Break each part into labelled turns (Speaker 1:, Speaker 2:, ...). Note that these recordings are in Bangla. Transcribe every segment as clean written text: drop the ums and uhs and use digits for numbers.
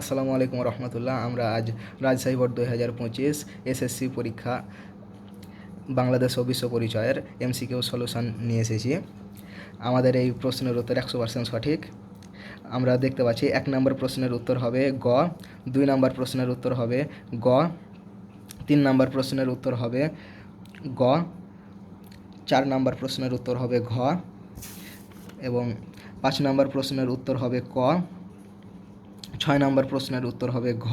Speaker 1: আসসালামু আলাইকুম রহমতুল্লাহ। আমরা আজ রাজশাহী বোর্ড 2025 এসএসসি পরীক্ষা বাংলাদেশ ও বিশ্ব পরিচয়ের এমসিকিউ সলিউশন নিয়ে এসেছি। আমাদের এই প্রশ্নের উত্তর 100% সঠিক। আমরা দেখতে পাচ্ছি 1 নম্বর প্রশ্নের উত্তর হবে গ, 2 নম্বর প্রশ্নের উত্তর হবে গ, 3 নম্বর প্রশ্নের উত্তর হবে গ, 4 নম্বর প্রশ্নের উত্তর হবে ঘ এবং 5 নম্বর প্রশ্নের উত্তর হবে ক, 6 নম্বর প্রশ্নের উত্তর হবে ঘ,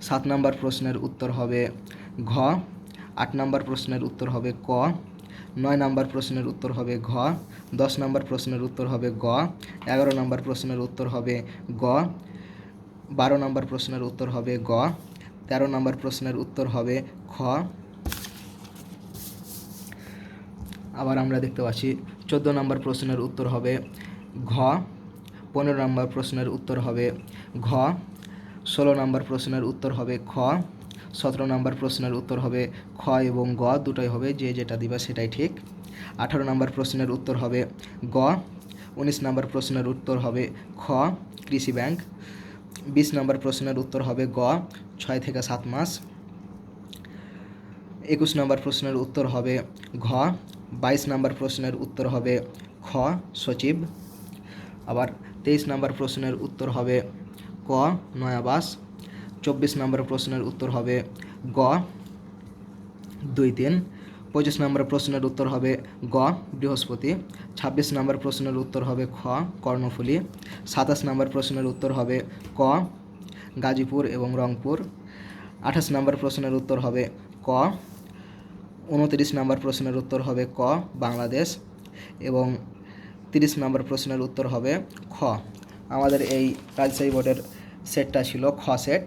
Speaker 1: 7 নম্বর প্রশ্নের উত্তর হবে ঘ, 8 নম্বর প্রশ্নের উত্তর হবে ক, 9 নম্বর প্রশ্নের উত্তর হবে ঘ, 10 নম্বর প্রশ্নের উত্তর হবে গ, 11 নম্বর প্রশ্নের উত্তর হবে গ, 12 নম্বর প্রশ্নের উত্তর হবে গ, 13 নম্বর প্রশ্নের উত্তর হবে খ। আবার আমরা দেখতে পাচ্ছি 14 নম্বর প্রশ্নের উত্তর হবে ঘ, 15 নম্বর প্রশ্নের উত্তর হবে ঘ, 16 নম্বর প্রশ্নের উত্তর হবে খ, 17 নম্বর প্রশ্নের উত্তর হবে খ এবং গ দুটোই হবে, যে যেটা দিবা সেটাই ঠিক। 18 নম্বর প্রশ্নের উত্তর হবে গ, 19 নম্বর প্রশ্নের উত্তর হবে খ কৃষি ব্যাংক, 20 নম্বর প্রশ্নের উত্তর হবে গ 6 থেকে 7 মাস, 21 নম্বর প্রশ্নের উত্তর হবে ঘ, 22 নম্বর প্রশ্নের উত্তর হবে খ সচিব। আবার 23 নম্বর প্রশ্নের উত্তর হবে ক নয়াবাস, 24 নম্বর প্রশ্নের উত্তর হবে গ 2-3, 25 নম্বর প্রশ্নের উত্তর হবে গ বৃহস্পতি, 26 নম্বর প্রশ্নের উত্তর হবে খ কর্ণফুলী, 27 নম্বর প্রশ্নের উত্তর হবে ক গাজীপুর এবং রংপুর, 28 নম্বর প্রশ্নের উত্তর হবে ক, 29 নম্বর প্রশ্নের উত্তর হবে ক বাংলাদেশ এবং 30 নম্বর প্রশ্নের উত্তর হবে খ। আমাদের এই রাজশাহী বোর্ডের সেটটা ছিল খ সেট।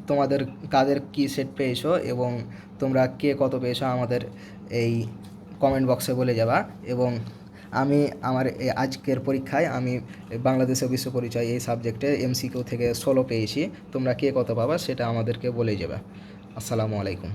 Speaker 1: তোমাদের কাদের কি সেট পেয়েছো এবং তোমরা কে কত পেয়েছো আমাদের এই কমেন্ট বক্সে বলে যাবা। এবং আমি আমার আজকের পরীক্ষায় আমি বাংলাদেশ ও বিশ্ব পরিচয় এই সাবজেক্টে এমসিকিউ থেকে 16 পেয়েছি। তোমরা কে কত পাবা সেটা আমাদেরকে বলে যাবে। আসসালামু আলাইকুম।